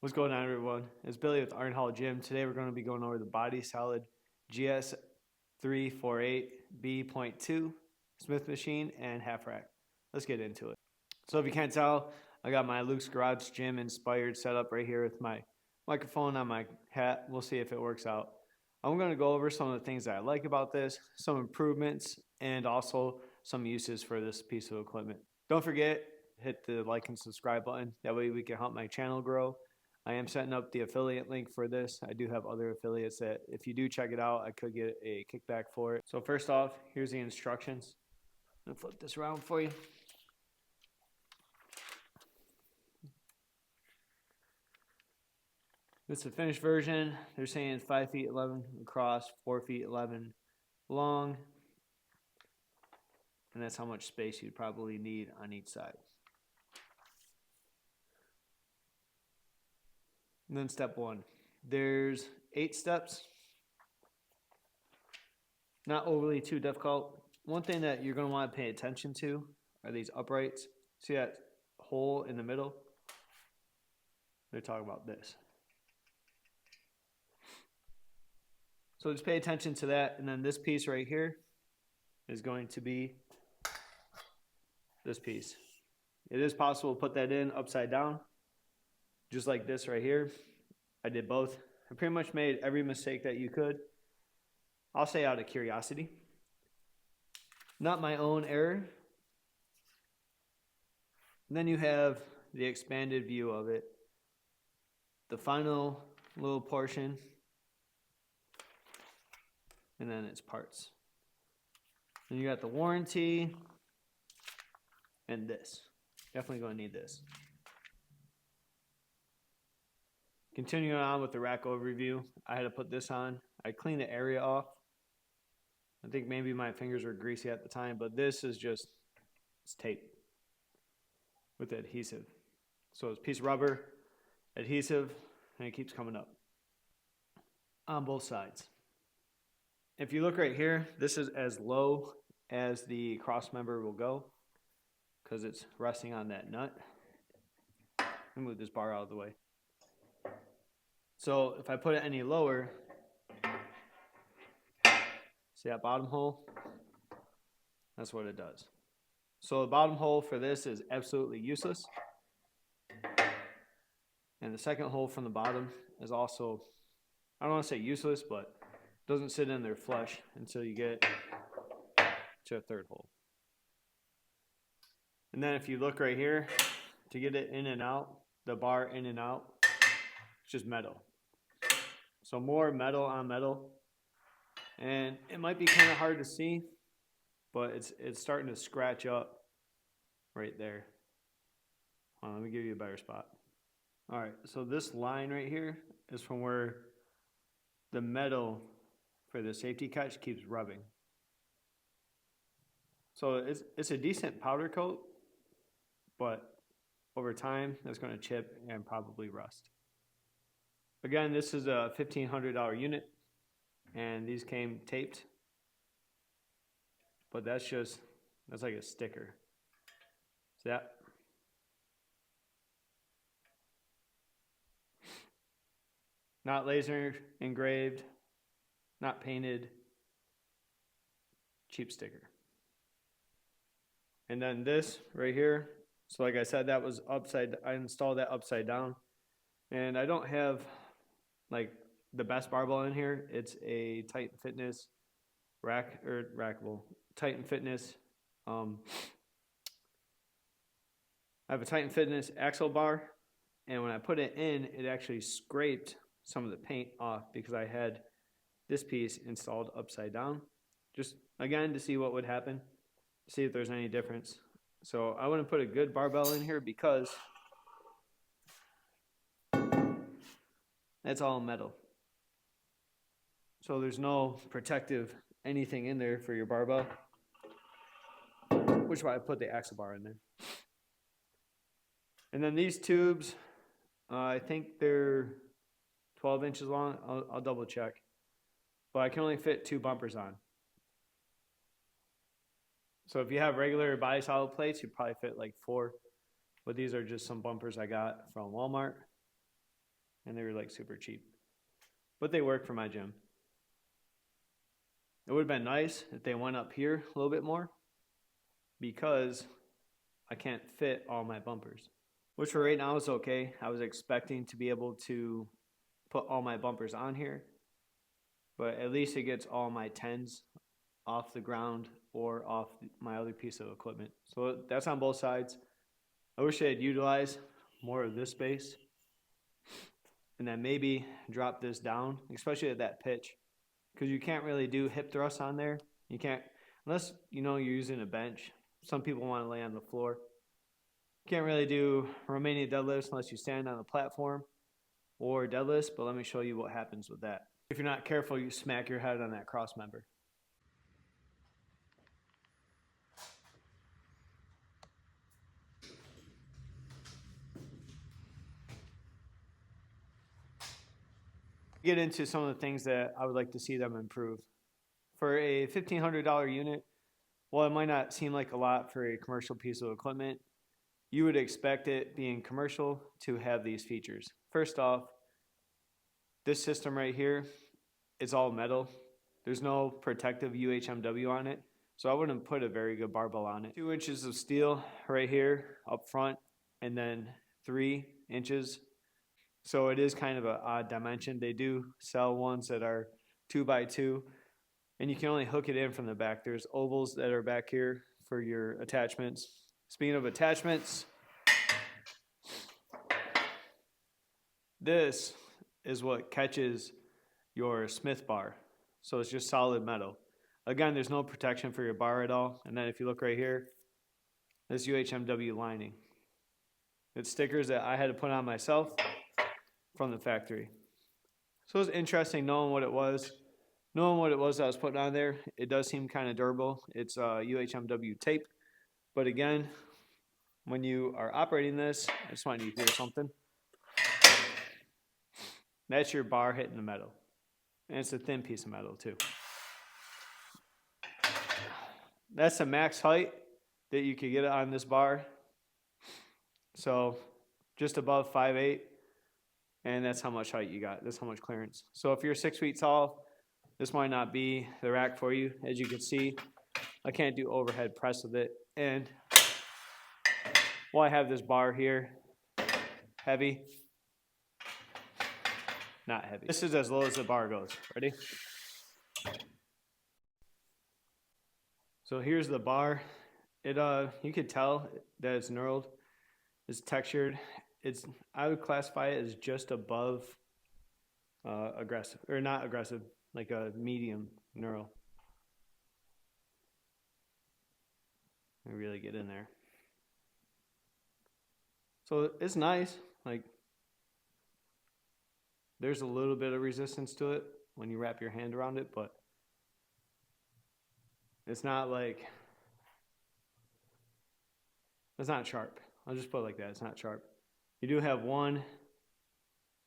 What's going on, everyone? It's Billy with Iron Hall Gym. Today we're going to be going over the Body Solid GS348B.2 Smith machine and half rack. Let's get into it. So if you can't tell, I got my Luke's Garage Gym inspired setup right here with my microphone on my hat. We'll see if it works out. I'm going to go over some of the things that I like about this, some improvements, and also some uses for this piece of equipment. Don't forget, hit the like and subscribe button. That way we can help my channel grow. I am setting up the affiliate link for this. I do have other affiliates that if you do check it out, I could get a kickback for it. So first off, here's the instructions. I'm gonna flip this around for you. This is the finished version. They're saying 5 feet 11 across, 4 feet 11 long. And that's how much space you'd probably need on each side. And then step one, there's 8 steps. Not overly too difficult. One thing that you're going to want to pay attention to are these uprights. See that hole in the middle? They're talking about this. So just pay attention to that. And then this piece right here is going to be this piece. It is possible to put that in upside down, just like this right here. I did both. I pretty much made every mistake that you could. I'll say out of curiosity. Not my own error. And then you have the expanded view of it. The final little portion. And then its parts. And you got the warranty. And this. Definitely going to need this. Continuing on with the rack overview, I had to put this on. I cleaned the area off. I think maybe my fingers were greasy at the time, but this is just, it's tape with adhesive. So it's a piece of rubber, adhesive, and it keeps coming up on both sides. If you look right here, this is as low as the cross member will go because it's resting on that nut. Let me move this bar out of the way. So if I put it any lower, see that bottom hole? That's what it does. So the bottom hole for this is absolutely useless. And the second hole from the bottom is also, I don't want to say useless, but doesn't sit in there flush until you get to a third hole. And then if you look right here, to get it in and out, the bar in and out, it's just metal. So more metal on metal. And it might be kind of hard to see, but it's starting to scratch up right there. Let me give you a better spot. All right, so this line right here is from where the metal for the safety catch keeps rubbing. So it's a decent powder coat, but over time it's going to chip and probably rust. Again, this is a $1,500 unit, and these came taped, but that's like a sticker. See that? Not laser engraved, not painted, cheap sticker. And then this right here, so like I said, that was I installed that upside down, and I don't have like the best barbell in here. It's a Titan Fitness rackable Titan Fitness. I have a Titan Fitness axle bar, and when I put it in, it actually scraped some of the paint off because I had this piece installed upside down, just again to see what would happen, see if there's any difference. So I want to put a good barbell in here because that's all metal. So there's no protective anything in there for your barbell, which is why I put the axle bar in there. And then these tubes, I think they're 12 inches long. I'll double check. But I can only fit 2 bumpers on. So if you have regular body solid plates, you probably fit like 4. But these are just some bumpers I got from Walmart. and they were like super cheap. But they work for my gym. It would have been nice if they went up here a little bit more because I can't fit all my bumpers, which for right now is okay. I was expecting to be able to put all my bumpers on here, but at least it gets all my 10s off the ground or off my other piece of equipment. So that's on both sides. I wish they had utilized more of this space and then maybe drop this down, especially at that pitch, because you can't really do hip thrusts on there. You can't, unless you're using a bench. Some people want to lay on the floor. You can't really do Romanian deadlifts unless you stand on a platform or deadlifts, but let me show you what happens with that. If you're not careful, you smack your head on that cross member. Get into some of the things that I would like to see them improve. For a $1,500 unit, while it might not seem like a lot for a commercial piece of equipment, you would expect it being commercial to have these features. First off, this system right here is all metal. There's no protective UHMW on it, so I wouldn't put a very good barbell on it. 2 inches of steel right here up front, and then 3 inches. So it is kind of an odd dimension. They do sell ones that are 2x2, and you can only hook it in from the back. There's ovals that are back here for your attachments. Speaking of attachments, this is what catches your Smith bar. So it's just solid metal. Again, there's no protection for your bar at all. And then if you look right here, this UHMW lining. It's stickers that I had to put on myself from the factory. So it's interesting knowing what it was. Knowing what it was that I was putting on there, it does seem kind of durable. It's UHMW tape. But again, when you are operating this, I just want you to hear something. That's your bar hitting the metal. And it's a thin piece of metal too. That's the max height that you could get on this bar. So just above 5'8", and that's how much height you got. That's how much clearance. So if you're 6 feet tall, this might not be the rack for you. As you can see, I can't do overhead press with it. And while I have this bar here, heavy, not heavy. This is as low as the bar goes. Ready? So here's the bar. You could tell that it's knurled. It's textured. I would classify it as just above aggressive, or not aggressive, like a medium knurl. I really get in there. So it's nice. Like, there's a little bit of resistance to it when you wrap your hand around it, but it's not like, it's not sharp. I'll just put it like that. It's not sharp. You do have 1,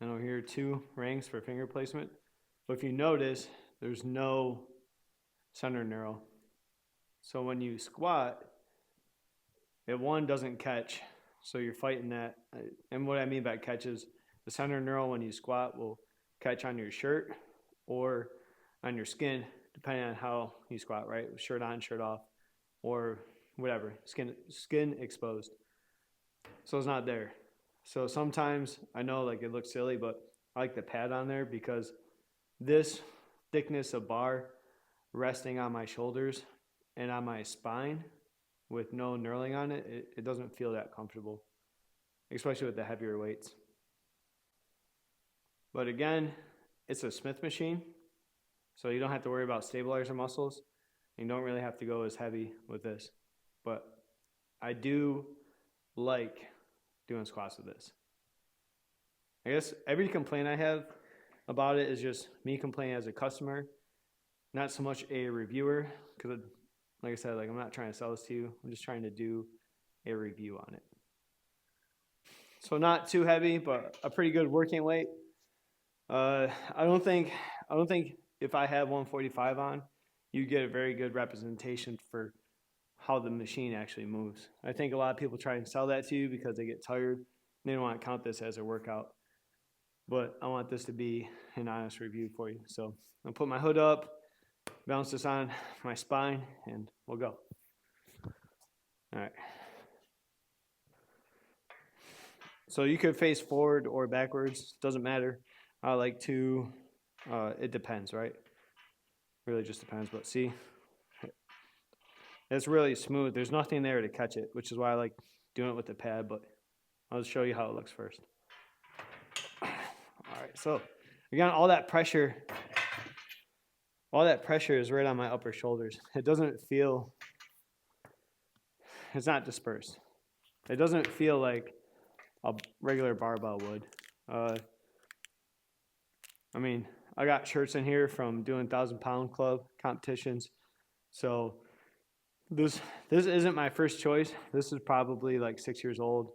and over here 2 rings for finger placement. But if you notice, there's no center knurl. So when you squat, if one doesn't catch, so you're fighting that. And what I mean by catch is the center knurl when you squat will catch on your shirt or on your skin, depending on how you squat, right? Shirt on, shirt off, or whatever, skin exposed. So it's not there. So sometimes I know like it looks silly, but I like the pad on there because this thickness of bar resting on my shoulders and on my spine with no knurling on it, it doesn't feel that comfortable, especially with the heavier weights. But again, it's a Smith machine, so you don't have to worry about stabilizer muscles. You don't really have to go as heavy with this. But I do like doing squats with this. I guess every complaint I have about it is just me complaining as a customer, not so much a reviewer, because like I said, like I'm not trying to sell this to you. I'm just trying to do a review on it. So not too heavy, but a pretty good working weight. I don't think if I have 145 on, you get a very good representation for how the machine actually moves. I think a lot of people try and sell that to you because they get tired. They don't want to count this as a workout. but I want this to be an honest review for you. So I'll put my hood up, balance this on my spine, and we'll go. All right. So you could face forward or backwards, doesn't matter. I like to, it depends, right? Really just depends, but see, it's really smooth. There's nothing there to catch it, which is why I like doing it with the pad, but I'll show you how it looks first. All right, so again, all that pressure is right on my upper shoulders. It doesn't feel, it's not dispersed. It doesn't feel like a regular barbell would. I mean, I got shirts in here from doing 1,000-pound club competitions. So this isn't my first choice. This is probably like 6 years old,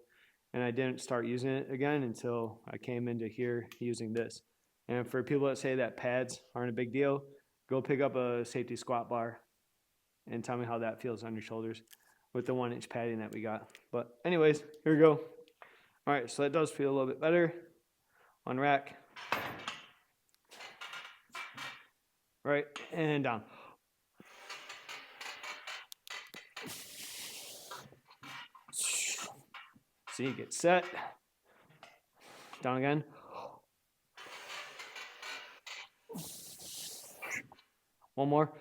and I didn't start using it again until I came into here using this. And for people that say that pads aren't a big deal, go pick up a safety squat bar and tell me how that feels on your shoulders with the 1-inch padding that we got. But anyways, here we go. All right, so that does feel a little bit better. On rack. Right, and down. See, get set. Down again. One more.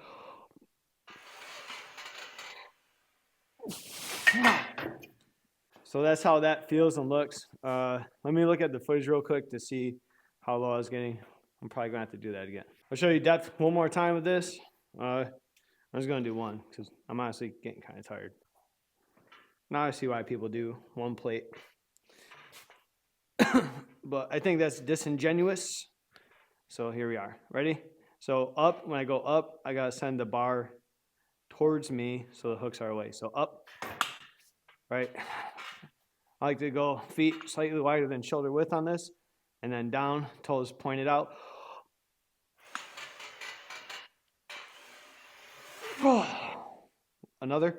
So that's how that feels and looks. Let me look at the footage real quick to see how low I was getting. I'm probably gonna have to do that again. I'll show you depth one more time with this. I'm just gonna do one because I'm honestly getting kind of tired. Now I see why people do one plate. But I think that's disingenuous. So here we are. Ready? So up, when I go up, I gotta send the bar towards me so the hooks are away. So up, right? I like to go feet slightly wider than shoulder width on this, and then down, toes pointed out. Another.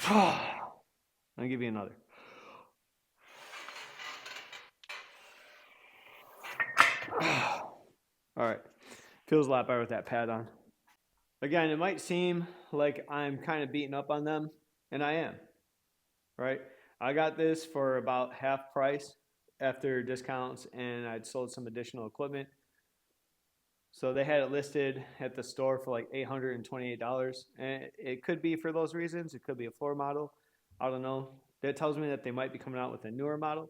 I'll give you another. All right, feels a lot better with that pad on. Again, it might seem like I'm kind of beating up on them, and I am, right? I got this for about half price after discounts, and I'd sold some additional equipment. So they had it listed at the store for like $828, and it could be for those reasons. It could be a floor model. I don't know. That tells me that they might be coming out with a newer model.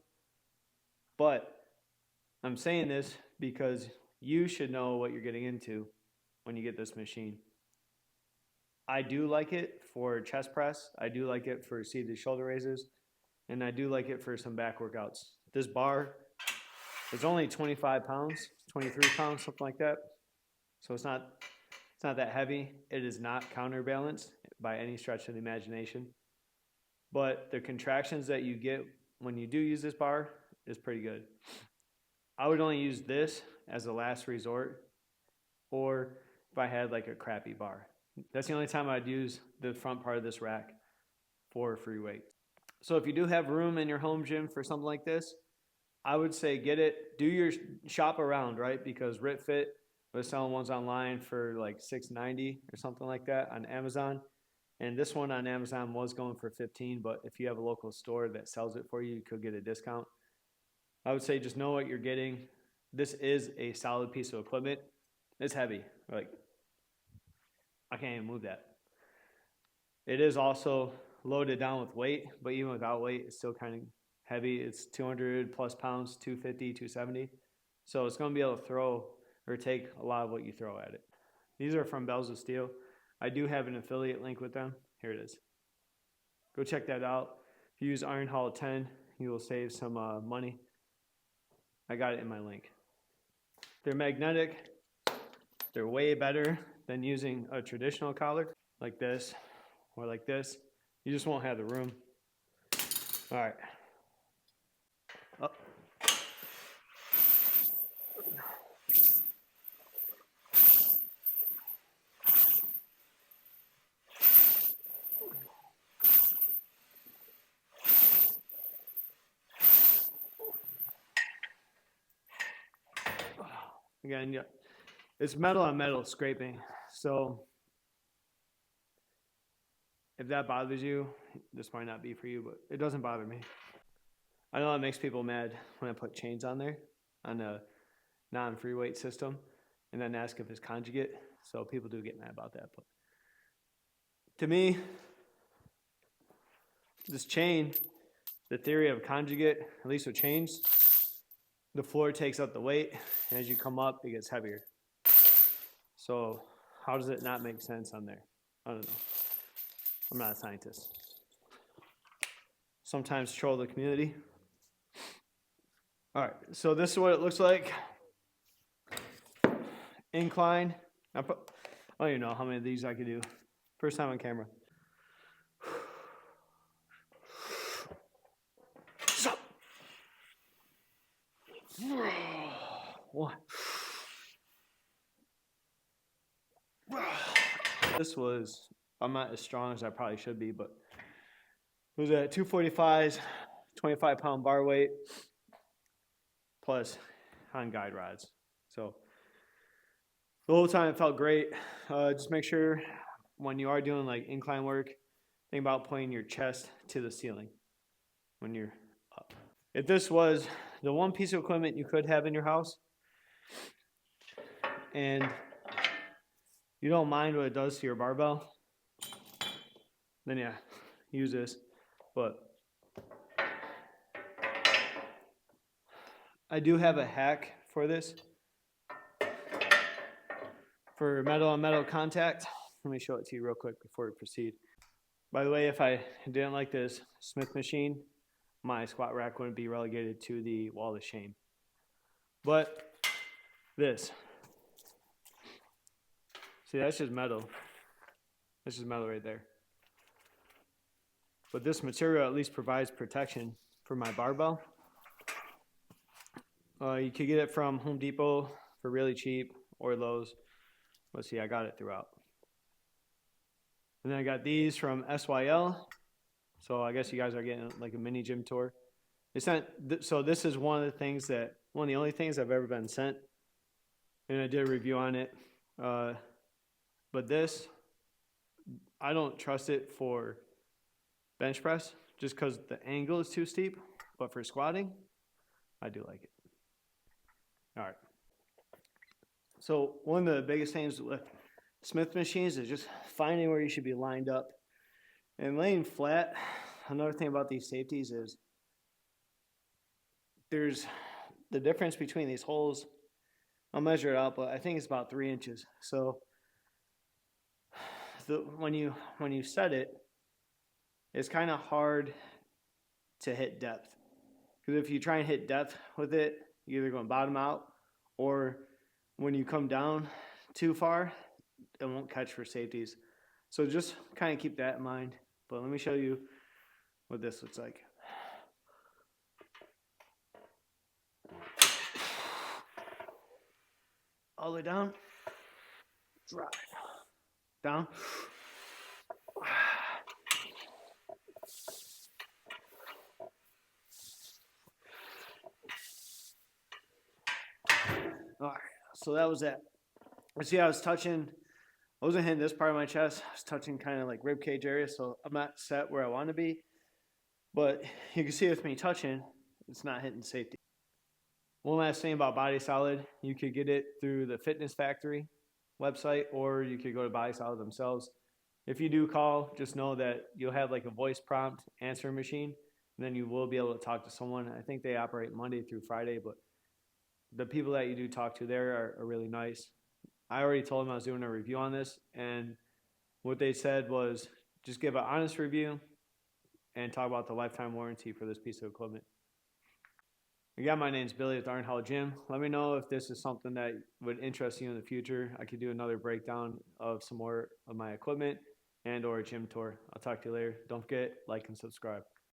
But I'm saying this because you should know what you're getting into when you get this machine. I do like it for chest press. I do like it for seated shoulder raises. And I do like it for some back workouts. This bar is only 25 pounds, 23 pounds, something like that. So it's not that heavy. It is not counterbalanced by any stretch of the imagination. But the contractions that you get when you do use this bar is pretty good. I would only use this as a last resort, or if I had like a crappy bar. That's the only time I'd use the front part of this rack for free weights. So if you do have room in your home gym for something like this, I would say get it, do your shop around, right? Because RitFit was selling ones online for like $6.90 or something like that on Amazon. And this one on Amazon was going for $15, but if you have a local store that sells it for you, you could get a discount. I would say just know what you're getting. This is a solid piece of equipment. It's heavy. Like, I can't even move that. It is also loaded down with weight, but even without weight, it's still kind of heavy. It's 200 plus pounds, 250, 270. So it's going to be able to throw or take a lot of what you throw at it. These are from Bells of Steel. I do have an affiliate link with them. Here it is. Go check that out. If you use Iron Hall 10, you will save some money. I got it in my link. They're magnetic. They're way better than using a traditional collar like this or like this. You just won't have the room. All right. Up. Again, yeah, it's metal on metal scraping. So if that bothers you, this might not be for you, but it doesn't bother me. I know it makes people mad when I put chains on there on a non-free weight system and then ask if it's conjugate. So people do get mad about that. But to me, this chain, the theory of conjugate, at least with chains, the floor takes up the weight, and as you come up, it gets heavier. So how does it not make sense on there? I don't know. I'm not a scientist. Sometimes troll the community. All right, so this is what it looks like. Incline. I don't even know how many of these I could do. First time on camera. One. This was, I'm not as strong as I probably should be, but it was at 245s, 25-pound bar weight, plus on guide rods. So the whole time it felt great. Just make sure when you are doing like incline work, think about putting your chest to the ceiling when you're up. If this was the one piece of equipment you could have in your house, and you don't mind what it does to your barbell, then yeah, use this. But I do have a hack for this. For metal on metal contact, let me show it to you real quick before we proceed. By the way, if I didn't like this Smith machine, my squat rack wouldn't be relegated to the wall of shame. But this, see, that's just metal. That's just metal right there. But this material at least provides protection for my barbell. You could get it from Home Depot for really cheap or Lowe's. Let's see, I got it throughout. And then I got these from SYL. So I guess you guys are getting like a mini gym tour. It's not, so this is one of the only things I've ever been sent. And I did a review on it. But this, I don't trust it for bench press just because the angle is too steep. But for squatting, I do like it. All right. So one of the biggest things with Smith machines is just finding where you should be lined up. And laying flat, another thing about these safeties is there's the difference between these holes. I'll measure it out, but I think it's about 3 inches. So when you set it, it's kind of hard to hit depth. Because if you try and hit depth with it, you're either going to bottom out, or when you come down too far, it won't catch for safeties. So just kind of keep that in mind. But let me show you what this looks like. All the way down, drive, down. All right, so that was that. See, I was touching, I wasn't hitting this part of my chest. I was touching kind of like rib cage area, so I'm not set where I want to be. But you can see with me touching, it's not hitting safety. One last thing about Body Solid, you could get it through the Fitness Factory website, or you could go to Body Solid themselves. If you do call, just know that you'll have like a voice prompt answering machine, and then you will be able to talk to someone. I think they operate Monday through Friday, but the people that you do talk to there are really nice. I already told them I was doing a review on this, and what they said was just give an honest review and talk about the lifetime warranty for this piece of equipment. Again, my name's Billy at the Iron Hall Gym. Let me know if this is something that would interest you in the future. I could do another breakdown of some more of my equipment and or a gym tour. I'll talk to you later. Don't forget, like and subscribe.